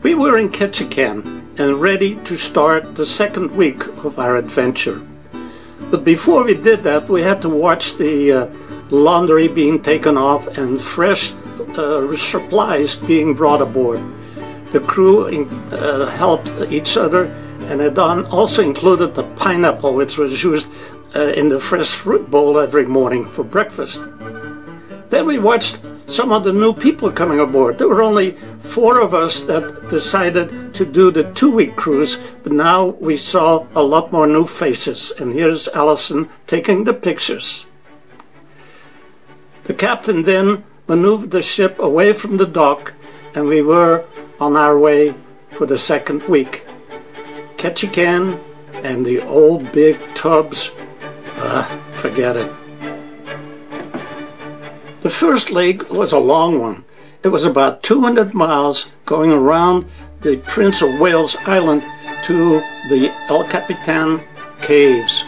We were in Ketchikan and ready to start the second week of our adventure. But before we did that, we had to watch the laundry being taken off and fresh supplies being brought aboard. The crew helped each other, and it also included the pineapple, which was used in the fresh fruit bowl every morning for breakfast. Then we watched some of the new people coming aboard. There were only 4 of us that decided to do the 2-week cruise, but now we saw a lot more new faces, and here's Allison taking the pictures. The captain then maneuvered the ship away from the dock, and we were on our way for the second week. Ketchikan and the old big tubs, forget it. The first leg was a long one. It was about 200 miles going around the Prince of Wales Island to the El Capitan caves.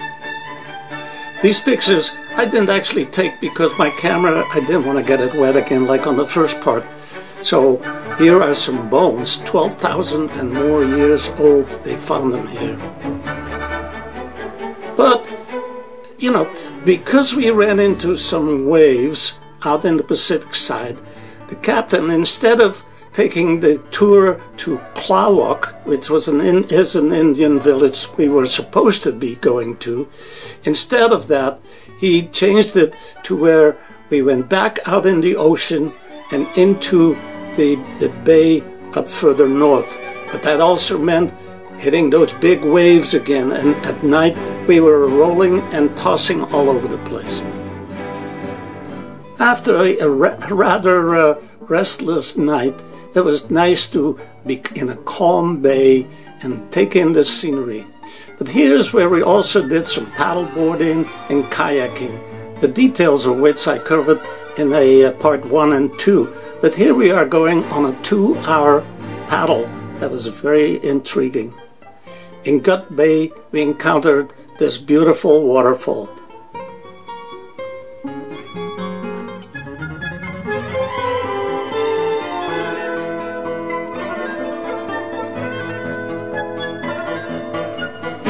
These pictures I didn't actually take because my camera, I didn't want to get it wet again like on the first part. So here are some bones, 12,000 and more years old. They found them here. But, you know, because we ran into some waves out in the Pacific side, the captain, instead of taking the tour to Klawok, which was an Indian village we were supposed to be going to, instead of that, he changed it to where we went back out in the ocean and into the bay up further north. But that also meant hitting those big waves again, and at night we were rolling and tossing all over the place. After a rather restless night, it was nice to be in a calm bay and take in the scenery. But here's where we also did some paddleboarding and kayaking, the details of which I covered in a part 1 and 2. But here we are going on a 2-hour paddle that was very intriguing. In Gut Bay, we encountered this beautiful waterfall.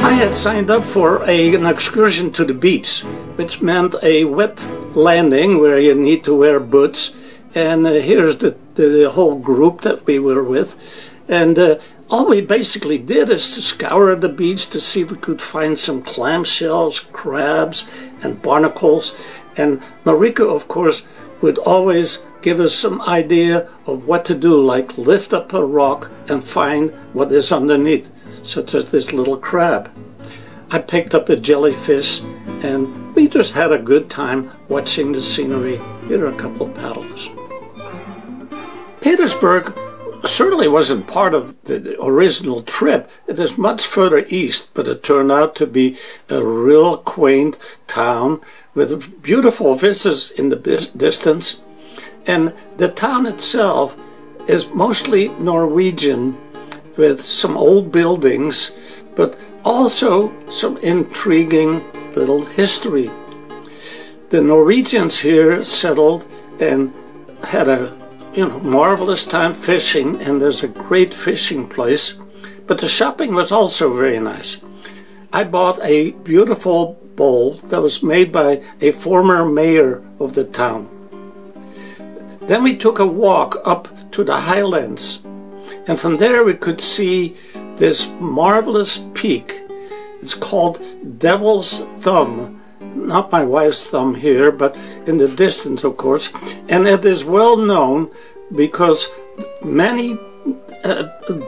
I had signed up for an excursion to the beach, which meant a wet landing where you need to wear boots. And here's the whole group that we were with. And all we basically did is to scour the beach to see if we could find some clamshells, crabs, and barnacles. And Marika, of course, would always give us some idea of what to do, like lift up a rock and find what is underneath, such as this little crab. I picked up a jellyfish, and we just had a good time watching the scenery. Here are a couple of paddles. Petersburg certainly wasn't part of the original trip. It is much further east, but it turned out to be a real quaint town with beautiful vistas in the distance. And the town itself is mostly Norwegian, with some old buildings, but also some intriguing little history. The Norwegians here settled and had a marvelous time fishing, and there's a great fishing place, but the shopping was also very nice. I bought a beautiful bowl that was made by a former mayor of the town. Then we took a walk up to the highlands, and from there we could see this marvelous peak. It's called Devil's Thumb. Not my wife's thumb here, but in the distance, of course. And it is well known because many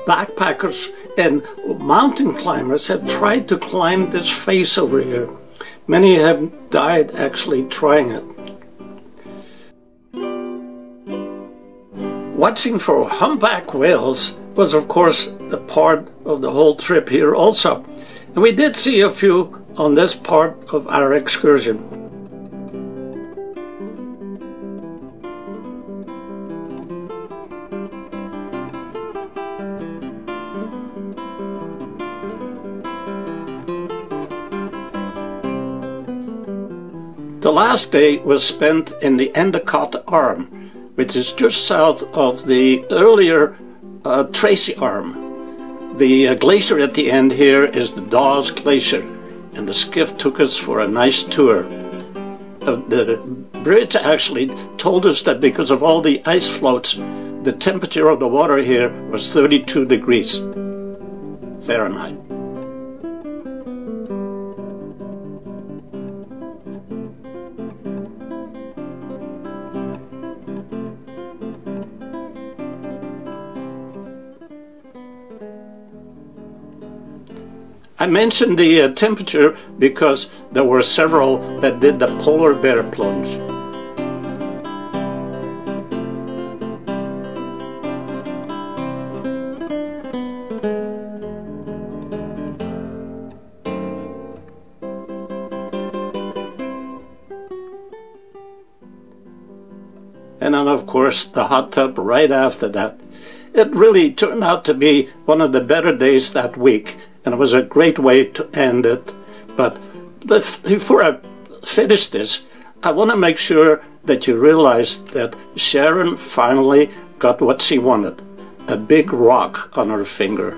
backpackers and mountain climbers have tried to climb this face over here. Many have died actually trying it. Watching for humpback whales was, of course, a part of the whole trip here also. And we did see a few on this part of our excursion. The last day was spent in the Endicott Arm, which is just south of the earlier Tracy Arm. The glacier at the end here is the Dawes Glacier, and the skiff took us for a nice tour. The bridge actually told us that because of all the ice floats, the temperature of the water here was 32 degrees Fahrenheit. I mentioned the temperature because there were several that did the polar bear plunge. And then, of course, the hot tub right after that. It really turned out to be one of the better days that week, and it was a great way to end it. But before I finish this, I want to make sure that you realize that Sharon finally got what she wanted, a big rock on her finger.